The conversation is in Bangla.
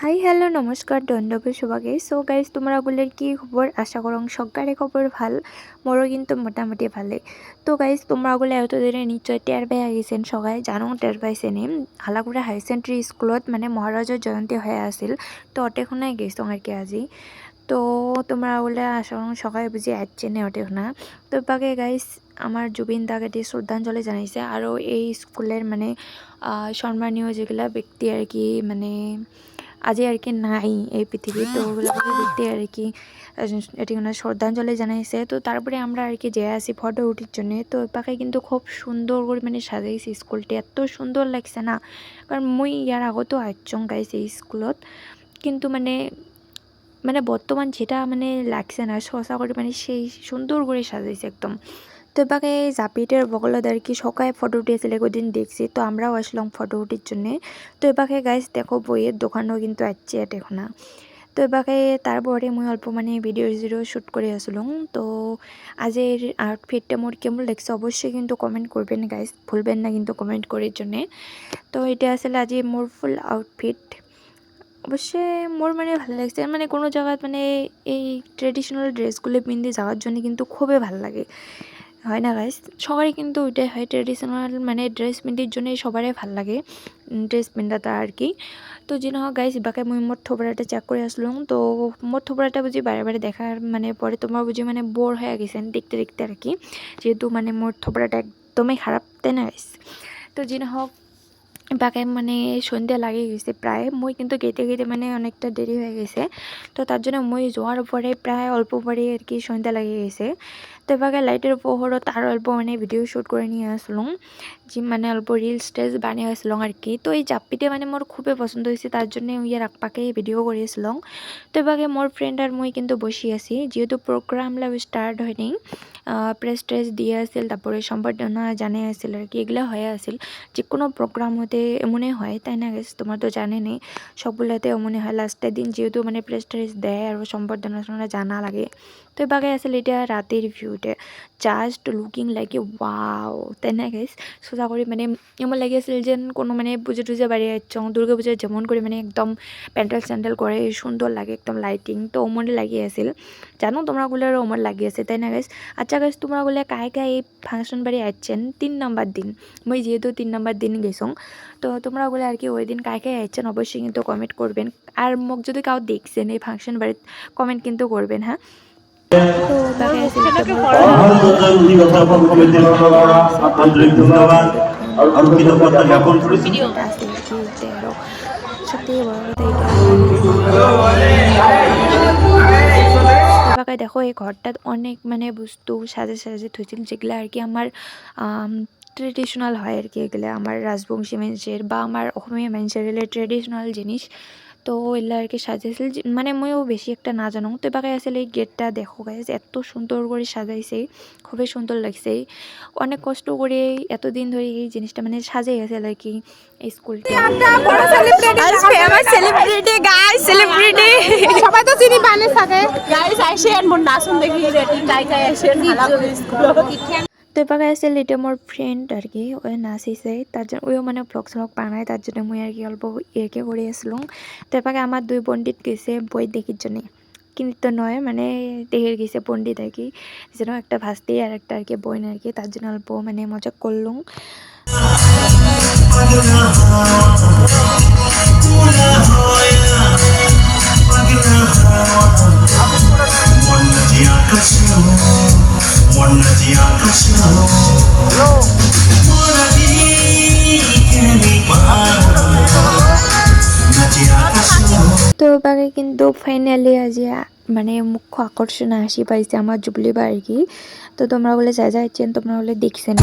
হাই হ্যালো নমস্কাৰ দণ্ডৱী সবাকে। সো গাইজ তোমরা বলে কি খবর, আশা করং সকারে খবর ভাল, মোরও কিন্তু মোটামুটি ভালে। তো গাইজ তোমরা বলে এতদিনে নিশ্চয় টের পেয়ে গেছেন, সবাই জানো টের পাইছেনি হালাগুড়া হাই সেকেন্ডারি স্কুলত মানে মহারাজৰ জয়ন্তী হয়ে আছিল। তো অটেখনাই গেছো আর কি আজি। তো তোমরা বলে আশা করং সবাই বুঝি আসছেনে অটেখনা। তো বাকে গাইজ আমার জুবিন দাকে দিয়ে শ্রদ্ধাঞ্জলি জানাইছে আর এই স্কুলের মানে সম্মানীয় যেগুলা ব্যক্তি আর কি মানে আজি আর কি নাই এই পৃথিবী, তো ওগুলোকে দেখতে আর কি এটি শ্রদ্ধাঞ্জলি জানাইছে। তো তারপরে আমরা আর কি যে আসি ফটো উঠির জন্য। তো পাকে কিন্তু খুব সুন্দর করে মানে সাজাইছে স্কুলটি, এত সুন্দর লাগছে না, কারণ মুই ইয়ার আগতো আইচং গাইছে এই স্কুলত, কিন্তু মানে মানে বর্তমান যেটা মানে লাগছে না সচা করে মানে সেই সুন্দর করে সাজাইছে একদম। তো এবারে জাপিটের বগলত আর কি সকালে ফটো উঠিয়েছিল একদিন দেখছি, তো আমরাও আসলাম ফটো উঠির জন্যে। তো এবারে গাইজ দেখো বইয়ের দোকানও কিন্তু আসছে এখন। তো এবারে তারপরে মুই অল্প মানে ভিডিও শ্যুট করে আসলাম। তো আজের আউটফিটটা মোর কেমন লাগছে অবশ্যই কিন্তু কমেন্ট করবেন গাইজ, ভুলবেন না কিন্তু কমেন্ট করার জন্যে। তো এটা আসলে আজ মোর ফুল আউটফিট, অবশ্যই মোর মানে ভালো লাগছে, মানে কোনো জায়গায় মানে এই ট্রেডিশনাল ড্রেসগুলো পিন্ধে যাওয়ার জন্য কিন্তু খুবই ভালো লাগে, হয় না গাইজ? সবারই কিন্তু ওইটাই হয়, ট্রেডিশনাল মানে ড্রেস পিন্ধির জন্যই সবারই ভাল লাগে ড্রেস পিন্ধাটা আর কি। তো যিনি হোক গাইজ বাকে মুই মোর থোবরাটা চেক করে আসলাম। তো মোর থোবরাটা বুঝি বারে বারে দেখার মানে পরে তোমার বুঝি মানে বোর হয়ে গেছেন দেখতে দেখতে আর কি, যেহেতু মানে মোর থোবরাটা একদমই খারাপ, তাই না গাইজ? তো যিনি হোক বাকে মানে সন্ধ্যা লাগে গেছে প্রায়, মই কিন্তু গেতে গেতে মানে অনেকটা দেরি হয়ে গেছে। তো তার জন্য মই যাওয়ার পরে প্রায় অল্প পরে আর কি সন্ধ্যা লাগে গেছে। তো এবারে লাইটের পোহরত আর অল্প মানে ভিডিও শ্যুট করে নিয়ে আসলাম, যে মানে অল্প রিলস টিলস বানিয়ে আসলাম আর কি। তো এই জাপিটা মানে মোর খুবই পছন্দ হয়েছে, তার জন্য ইয়ার আকপাকে ভিডিও করে আসলাম। তো এবারে মোর ফ্রেন্ড আর মই কিন্তু বসে আছি, যেহেতু প্রোগ্রামলা স্টার্ট হয়নি, প্রেস ট্রেস দিয়ে আসছিল, তারপরে সম্বর্ধনা জানিয়ে আসছিল আর কি, এগুলো হয়ে আসছিল। যে কোনো প্রোগ্রাম হতে এমনই হয়, তাই না গেছে? তোমার তো জানেনই সবগুলোতে এমনই হয়, লাস্টের দিন যেহেতু মানে প্রেস ট্রেস দেয় আর সম্বর্ধনা জানা লাগে। তো এবারে আসলে এটা রাতের ভিউতে just looking like a wow, তাই না গেছ? সোজা করে মানে এমন লাগিয়েছিল যে কোনো মানে পুজো টুজো বাড়ি যাচ্ছং, দুর্গা পুজোর যেমন করে মানে একদম প্যান্ডেল স্যান্ডেল করে সুন্দর লাগে একদম লাইটিং, তো ওমনে লাগিয়ে আসিল। জানো তোমরাগুলোর ওমর লাগিয়েছে, তাই না গেছ? আচ্ছা গাইজ তোমরাগুলো কায় কায় এই ফাংশন বাড়ি আসছেন 3 নম্বর দিন, মই যেহেতু 3 নম্বর দিন গেছং, তো তোমরাগুলো আর কি ওই দিন কায় কায় আসছেন অবশ্যই কিন্তু কমেন্ট করবেন। আর মোক যদি কাউ দেখছেন এই ফাংশন বাড়ির কমেন্ট কিন্তু করবেন, হ্যাঁ? তো বাকি আছে সত্যি বড় কথা দেখো এই ঘরটাত অনেক মানে বস্তু সাজে সাজে থইছিল, যেগুলো আর কি আমার ট্রেডিশনাল হয় আর কি, এগুলো আমার রাজবংশী মানুষের বা আমার অসমীয়া মানুষের ট্রেডিশনাল জিনিস। তো এগুলো আর কি সাজাইছিল, মানে মইও বেশি একটা না জানো। তো এবার আসলে এই গেটটা দেখো গাইজ এত সুন্দর করে সাজাইছে, খুবই সুন্দর লাগছে। অনেক কষ্ট করে এতদিন ধরে এই জিনিসটা মানে সাজাই আছে আর কি এই স্কুলটা। সবাই তো চিনি বানে থাকে গাইস আইসেন মোর নাচন দেখি রেডি কাই কাই আইসেন ভালো করে স্কুল। তো এবার আসলে এটা মোর ফ্রেন্ড আর কি, ওই নাচিছে, তার জন্য ওইও মানে ব্লগ স্লগ বানায়, তার জন্য মুই আর কি অল্প ইয়েকে করে আসলাম। তো এবার আমার 2 পণ্ডিত গেছে বই দেখির জন্য, কিন্তু নয় মানে দেখে গেছে পণ্ডিত আর কি, যেন একটা ভাস্তি আর একটা আর কি বইন আর কি, তার জন্য অল্প মানে মজা করলাম। তো বাকি কিন্তু ফাইনালি আজ মানে মুখ্য আকর্ষণ আসি পাইছে আমার জুবলি বা আর কি। তো তোমরা বলে যা যাচ্ছেন তোমরা বলে দেখছেন